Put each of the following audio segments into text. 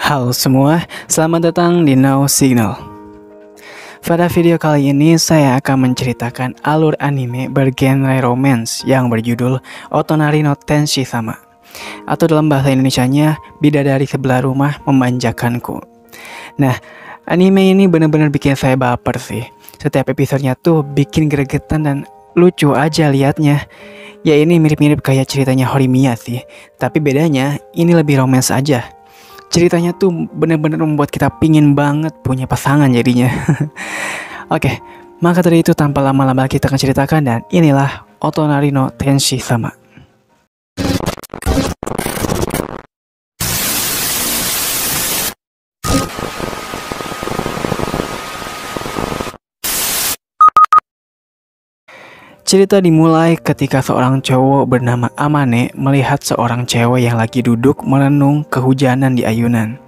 Halo semua, selamat datang di No Signal. Pada video kali ini saya akan menceritakan alur anime bergenre romance yang berjudul Otonari no Tenshi Sama, atau dalam bahasa Indonesianya Bidadari Sebelah Rumah Memanjakanku. Nah, anime ini benar-benar bikin saya baper sih. Setiap episodenya tuh bikin gregetan dan lucu aja liatnya. Ya ini mirip-mirip kayak ceritanya Horimiya sih, tapi bedanya ini lebih romance aja. Ceritanya tuh bener-bener membuat kita pingin banget punya pasangan jadinya. Oke, maka dari itu tanpa lama-lama kita akan ceritakan, dan inilah Otonari no Tenshi Sama. Cerita dimulai ketika seorang cowok bernama Amane melihat seorang cewek yang lagi duduk merenung kehujanan di ayunan.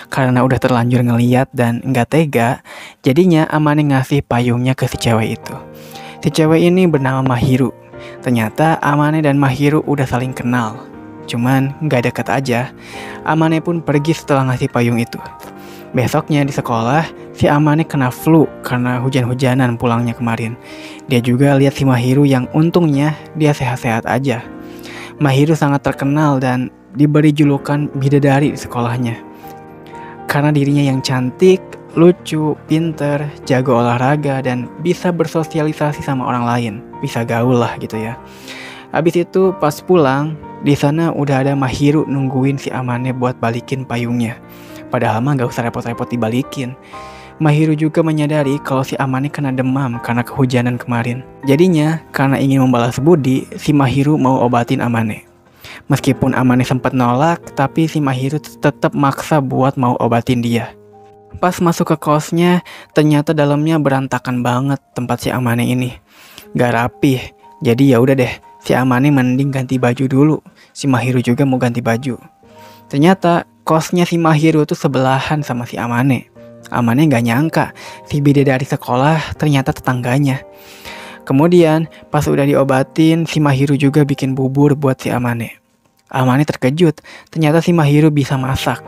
Karena udah terlanjur ngeliat dan nggak tega, jadinya Amane ngasih payungnya ke si cewek itu. Si cewek ini bernama Mahiru. Ternyata Amane dan Mahiru udah saling kenal. Cuman nggak deket aja. Amane pun pergi setelah ngasih payung itu. Besoknya di sekolah, si Amane kena flu karena hujan-hujanan pulangnya kemarin. Dia juga lihat si Mahiru yang untungnya dia sehat-sehat aja. Mahiru sangat terkenal dan diberi julukan bidadari di sekolahnya. Karena dirinya yang cantik, lucu, pinter, jago olahraga, dan bisa bersosialisasi sama orang lain. Bisa gaul lah gitu ya. Habis itu pas pulang, di sana udah ada Mahiru nungguin si Amane buat balikin payungnya. Padahal mah gak usah repot-repot dibalikin. Mahiru juga menyadari kalau si Amane kena demam karena kehujanan kemarin. Jadinya, karena ingin membalas budi, si Mahiru mau obatin Amane. Meskipun Amane sempat nolak, tapi si Mahiru tetap maksa buat mau obatin dia. Pas masuk ke kosnya, ternyata dalamnya berantakan banget tempat si Amane ini. Gak rapih, jadi ya udah deh, si Amane mending ganti baju dulu. Si Mahiru juga mau ganti baju. Ternyata kosnya si Mahiru tuh sebelahan sama si Amane. Amane gak nyangka si bidadari sekolah ternyata tetangganya. Kemudian pas udah diobatin, si Mahiru juga bikin bubur buat si Amane. Amane terkejut, ternyata si Mahiru bisa masak.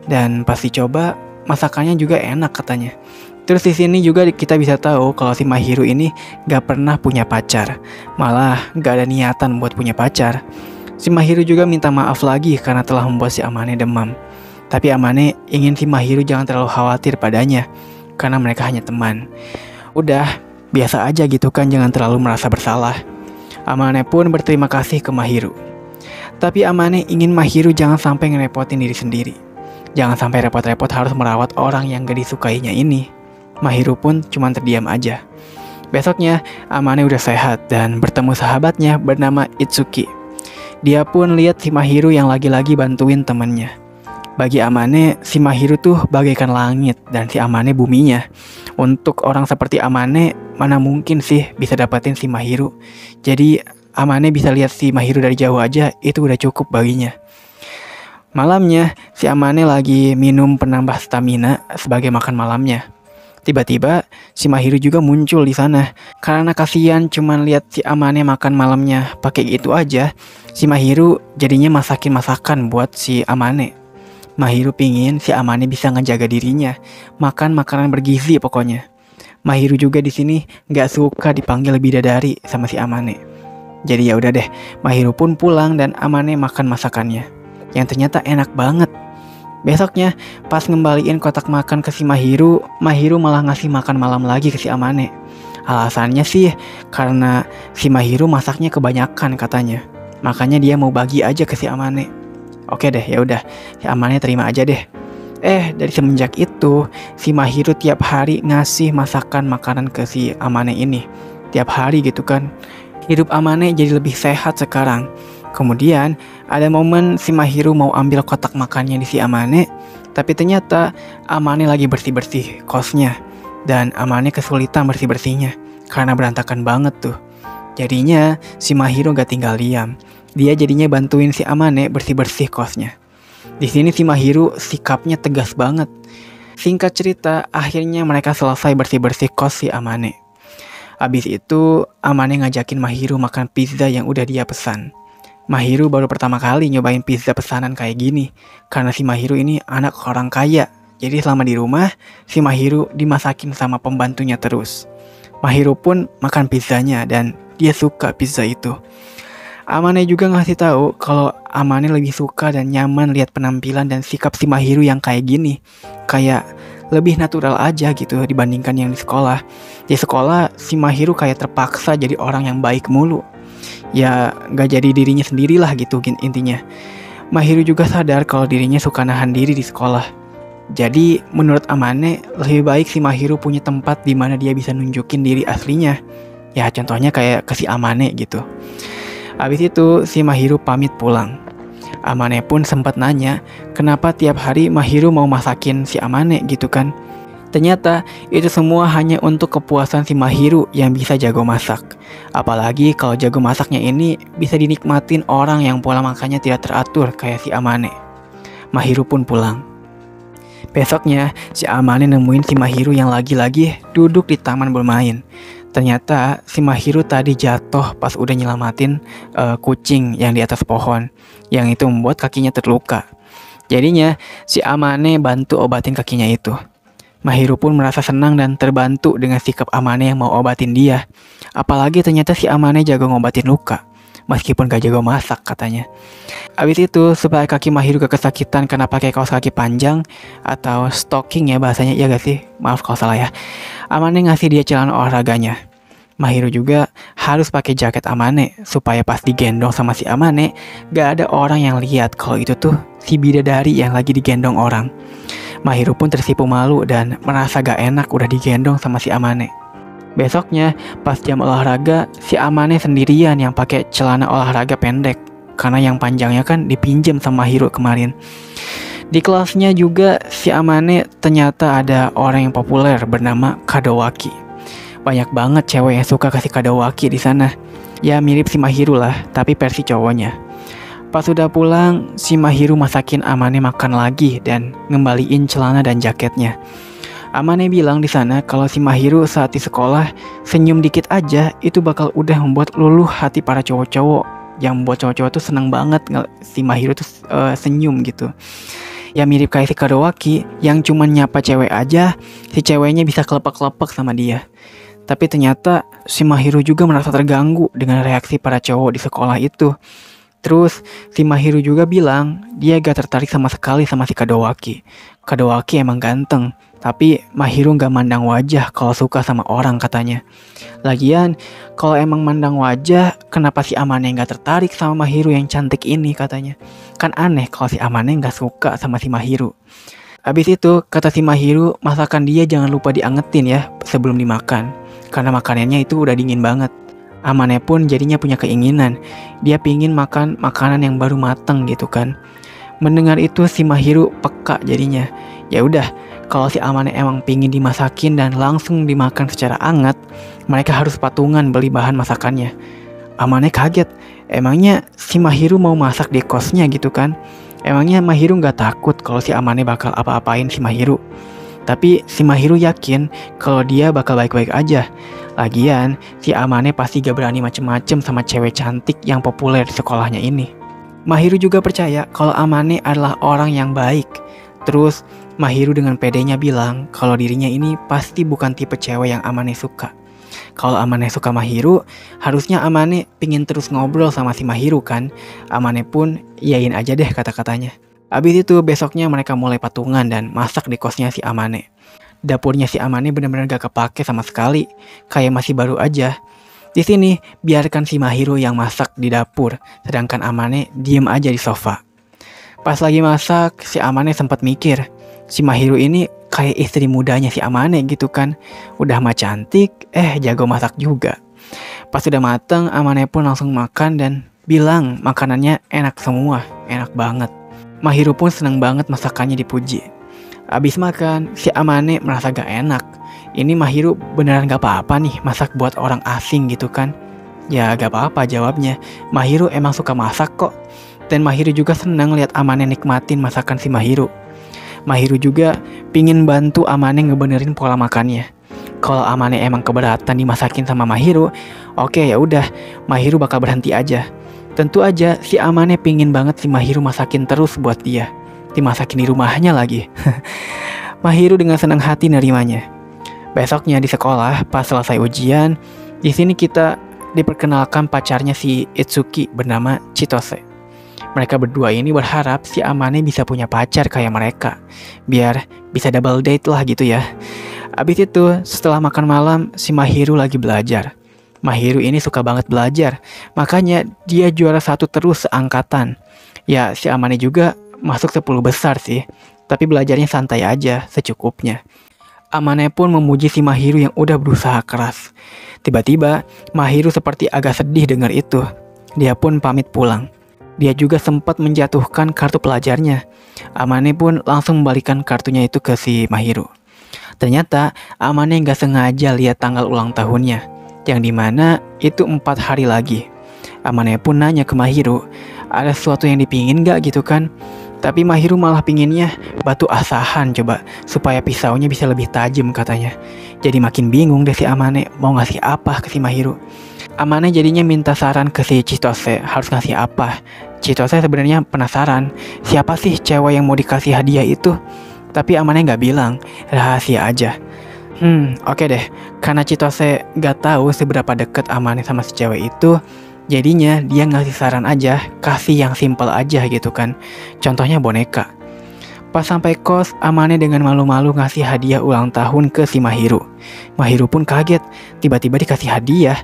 Dan pas dicoba, masakannya juga enak katanya. Terus di sini juga kita bisa tahu kalau si Mahiru ini gak pernah punya pacar. Malah gak ada niatan buat punya pacar. Si Mahiru juga minta maaf lagi karena telah membuat si Amane demam. Tapi Amane ingin si Mahiru jangan terlalu khawatir padanya, karena mereka hanya teman. Udah, biasa aja gitu kan, jangan terlalu merasa bersalah. Amane pun berterima kasih ke Mahiru. Tapi Amane ingin Mahiru jangan sampai ngerepotin diri sendiri. Jangan sampai repot-repot harus merawat orang yang gak disukainya ini. Mahiru pun cuma terdiam aja. Besoknya, Amane udah sehat dan bertemu sahabatnya bernama Itsuki. Dia pun lihat si Mahiru yang lagi-lagi bantuin temannya. Bagi Amane, si Mahiru tuh bagaikan langit dan si Amane buminya. Untuk orang seperti Amane, mana mungkin sih bisa dapetin si Mahiru. Jadi Amane bisa lihat si Mahiru dari jauh aja, itu udah cukup baginya. Malamnya, si Amane lagi minum penambah stamina sebagai makan malamnya. Tiba-tiba si Mahiru juga muncul di sana. Karena kasihan cuman lihat si Amane makan malamnya pakai gitu aja, si Mahiru jadinya masakin masakan buat si Amane. Mahiru pingin si Amane bisa ngejaga dirinya, makan makanan bergizi pokoknya. Mahiru juga di sini nggak suka dipanggil bidadari sama si Amane. Jadi ya udah deh, Mahiru pun pulang dan Amane makan masakannya, yang ternyata enak banget. Besoknya, pas ngembaliin kotak makan ke si Mahiru, Mahiru malah ngasih makan malam lagi ke si Amane. Alasannya sih karena si Mahiru masaknya kebanyakan katanya. Makanya dia mau bagi aja ke si Amane. Oke deh, ya udah, si Amane terima aja deh. Dari semenjak itu, si Mahiru tiap hari ngasih masakan makanan ke si Amane ini. Tiap hari gitu kan. Hidup Amane jadi lebih sehat sekarang. Kemudian ada momen si Mahiru mau ambil kotak makannya di si Amane, tapi ternyata Amane lagi bersih-bersih kosnya. Dan Amane kesulitan bersih-bersihnya karena berantakan banget tuh. Jadinya si Mahiru gak tinggal diam. Dia jadinya bantuin si Amane bersih-bersih kosnya. Di sini si Mahiru sikapnya tegas banget. Singkat cerita, akhirnya mereka selesai bersih-bersih kos si Amane. Habis itu Amane ngajakin Mahiru makan pizza yang udah dia pesan. Mahiru baru pertama kali nyobain pizza pesanan kayak gini, karena si Mahiru ini anak orang kaya. Jadi selama di rumah, si Mahiru dimasakin sama pembantunya terus. Mahiru pun makan pizzanya dan dia suka pizza itu. Amane juga ngasih tahu kalau Amane lebih suka dan nyaman lihat penampilan dan sikap si Mahiru yang kayak gini. Kayak lebih natural aja gitu dibandingkan yang di sekolah. Di sekolah si Mahiru kayak terpaksa jadi orang yang baik mulu. Ya gak jadi dirinya sendirilah gitu intinya. Mahiru juga sadar kalau dirinya suka nahan diri di sekolah. Jadi menurut Amane lebih baik si Mahiru punya tempat di mana dia bisa nunjukin diri aslinya. Ya contohnya kayak ke si Amane gitu. Habis itu si Mahiru pamit pulang. Amane pun sempat nanya kenapa tiap hari Mahiru mau masakin si Amane gitu kan. Ternyata itu semua hanya untuk kepuasan si Mahiru yang bisa jago masak. Apalagi kalau jago masaknya ini bisa dinikmatin orang yang pola makannya tidak teratur kayak si Amane. Mahiru pun pulang. Besoknya si Amane nemuin si Mahiru yang lagi-lagi duduk di taman bermain. Ternyata si Mahiru tadi jatuh pas udah nyelamatin kucing yang di atas pohon. Yang itu membuat kakinya terluka. Jadinya si Amane bantu obatin kakinya itu. Mahiru pun merasa senang dan terbantu dengan sikap Amane yang mau obatin dia. Apalagi ternyata si Amane jago ngobatin luka, meskipun gak jago masak katanya. Abis itu supaya kaki Mahiru gak kesakitan karena pakai kaos kaki panjang atau stocking ya bahasanya, ya gak sih? Maaf kalau salah ya. Amane ngasih dia celana olahraganya. Mahiru juga harus pakai jaket Amane supaya pas digendong sama si Amane gak ada orang yang lihat kalau itu tuh si bidadari yang lagi digendong orang. Mahiru pun tersipu malu dan merasa gak enak udah digendong sama si Amane. Besoknya pas jam olahraga, si Amane sendirian yang pakai celana olahraga pendek karena yang panjangnya kan dipinjam sama Mahiru kemarin. Di kelasnya juga si Amane ternyata ada orang yang populer bernama Kadowaki. Banyak banget cewek yang suka kasih Kadowaki di sana. Ya mirip si Mahiru lah, tapi versi cowoknya. Pas sudah pulang, si Mahiru masakin Amane makan lagi dan ngembaliin celana dan jaketnya. Amane bilang di sana kalau si Mahiru saat di sekolah senyum dikit aja itu bakal udah membuat luluh hati para cowok-cowok. Yang membuat cowok-cowok tuh seneng banget si Mahiru tuh senyum gitu. Ya mirip kayak si Kadowaki yang cuma nyapa cewek aja, si ceweknya bisa kelepek-kelepek sama dia. Tapi ternyata si Mahiru juga merasa terganggu dengan reaksi para cowok di sekolah itu. Terus si Mahiru juga bilang dia gak tertarik sama sekali sama si Kadowaki. Kadowaki emang ganteng, tapi Mahiru gak mandang wajah kalau suka sama orang katanya. Lagian kalau emang mandang wajah, kenapa si Amane gak tertarik sama Mahiru yang cantik ini katanya. Kan aneh kalau si Amane gak suka sama si Mahiru. Abis itu kata si Mahiru masakan dia jangan lupa diangetin ya sebelum dimakan, karena makanannya itu udah dingin banget. Amane pun jadinya punya keinginan. Dia pingin makan makanan yang baru matang gitu kan. Mendengar itu si Mahiru peka jadinya. Ya udah, kalau si Amane emang pingin dimasakin dan langsung dimakan secara hangat, mereka harus patungan beli bahan masakannya. Amane kaget. Emangnya si Mahiru mau masak di kosnya gitu kan? Emangnya Mahiru gak takut kalau si Amane bakal apa-apain si Mahiru? Tapi si Mahiru yakin kalau dia bakal baik-baik aja. Lagian, si Amane pasti gak berani macem-macem sama cewek cantik yang populer di sekolahnya ini. Mahiru juga percaya kalau Amane adalah orang yang baik. Terus, Mahiru dengan pedenya bilang kalau dirinya ini pasti bukan tipe cewek yang Amane suka. Kalau Amane suka Mahiru, harusnya Amane pingin terus ngobrol sama si Mahiru kan. Amane pun iyain aja deh kata-katanya. Abis itu besoknya mereka mulai patungan dan masak di kosnya si Amane. Dapurnya si Amane benar-benar gak kepake sama sekali, kayak masih baru aja. Di sini biarkan si Mahiru yang masak di dapur, sedangkan Amane diem aja di sofa. Pas lagi masak, si Amane sempat mikir, si Mahiru ini kayak istri mudanya si Amane gitu kan. Udah mah cantik, jago masak juga. Pas udah mateng, Amane pun langsung makan dan bilang makanannya enak semua, enak banget. Mahiru pun senang banget masakannya dipuji. Abis makan, si Amane merasa gak enak. Ini Mahiru beneran gak apa-apa nih masak buat orang asing gitu kan. Ya gak apa-apa jawabnya. Mahiru emang suka masak kok. Dan Mahiru juga senang lihat Amane nikmatin masakan si Mahiru. Mahiru juga pingin bantu Amane ngebenerin pola makannya. Kalau Amane emang keberatan dimasakin sama Mahiru, oke ya udah, Mahiru bakal berhenti aja. Tentu aja si Amane pingin banget si Mahiru masakin terus buat dia. Dimasakin di rumahnya lagi. Mahiru dengan senang hati nerimanya. Besoknya di sekolah, pas selesai ujian, di sini kita diperkenalkan pacarnya si Itsuki bernama Chitose. Mereka berdua ini berharap si Amane bisa punya pacar kayak mereka, biar bisa double date lah gitu ya. Abis itu, setelah makan malam, si Mahiru lagi belajar. Mahiru ini suka banget belajar, makanya dia juara 1 terus seangkatan. Ya, si Amane juga masuk 10 besar sih, tapi belajarnya santai aja, secukupnya. Amane pun memuji si Mahiru yang udah berusaha keras. Tiba-tiba, Mahiru seperti agak sedih dengar itu. Dia pun pamit pulang. Dia juga sempat menjatuhkan kartu pelajarnya. Amane pun langsung membalikan kartunya itu ke si Mahiru. Ternyata Amane gak sengaja lihat tanggal ulang tahunnya, yang dimana itu 4 hari lagi. Amane pun nanya ke Mahiru, ada sesuatu yang dipingin gak gitu kan? Tapi Mahiru malah pinginnya batu asahan coba, supaya pisaunya bisa lebih tajam katanya. Jadi makin bingung deh si Amane mau ngasih apa ke si Mahiru. Amane jadinya minta saran ke si Chitose harus ngasih apa. Chitose sebenarnya penasaran, siapa sih cewek yang mau dikasih hadiah itu? Tapi Amane gak bilang, rahasia aja. Oke deh, karena Chitose gak tahu seberapa deket Amane sama si cewek itu, jadinya dia ngasih saran aja, kasih yang simple aja gitu kan. Contohnya boneka. Pas sampai kos, Amane dengan malu-malu ngasih hadiah ulang tahun ke si Mahiru. Mahiru pun kaget, tiba-tiba dikasih hadiah.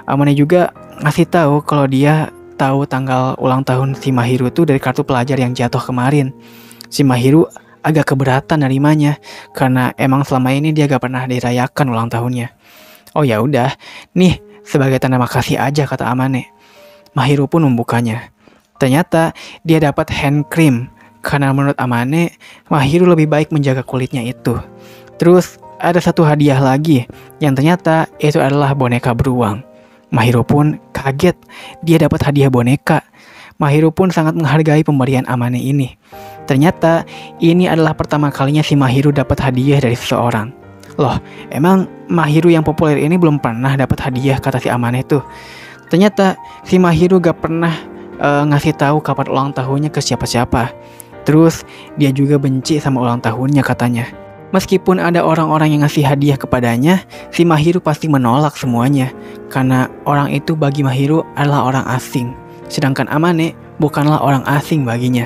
Amane juga ngasih tahu kalau dia tahu tanggal ulang tahun si Mahiru tuh dari kartu pelajar yang jatuh kemarin. Si Mahiru agak keberatan nerimanya karena emang selama ini dia gak pernah dirayakan ulang tahunnya. Oh ya udah, nih sebagai tanda makasih aja kata Amane. Mahiru pun membukanya. Ternyata dia dapat hand cream karena menurut Amane, Mahiru lebih baik menjaga kulitnya itu. Terus ada satu hadiah lagi yang ternyata itu adalah boneka beruang. Mahiru pun kaget dia dapat hadiah boneka. Mahiru pun sangat menghargai pemberian Amane ini. Ternyata ini adalah pertama kalinya si Mahiru dapat hadiah dari seseorang. Loh, emang Mahiru yang populer ini belum pernah dapat hadiah kata si Amane tuh. Ternyata si Mahiru gak pernah ngasih tahu kapan ulang tahunnya ke siapa-siapa. Terus dia juga benci sama ulang tahunnya katanya. Meskipun ada orang-orang yang ngasih hadiah kepadanya, si Mahiru pasti menolak semuanya. Karena orang itu bagi Mahiru adalah orang asing. Sedangkan Amane bukanlah orang asing baginya.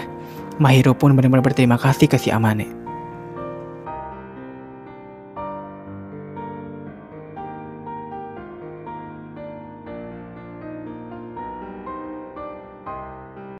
Mahiru pun benar-benar berterima kasih ke si Amane.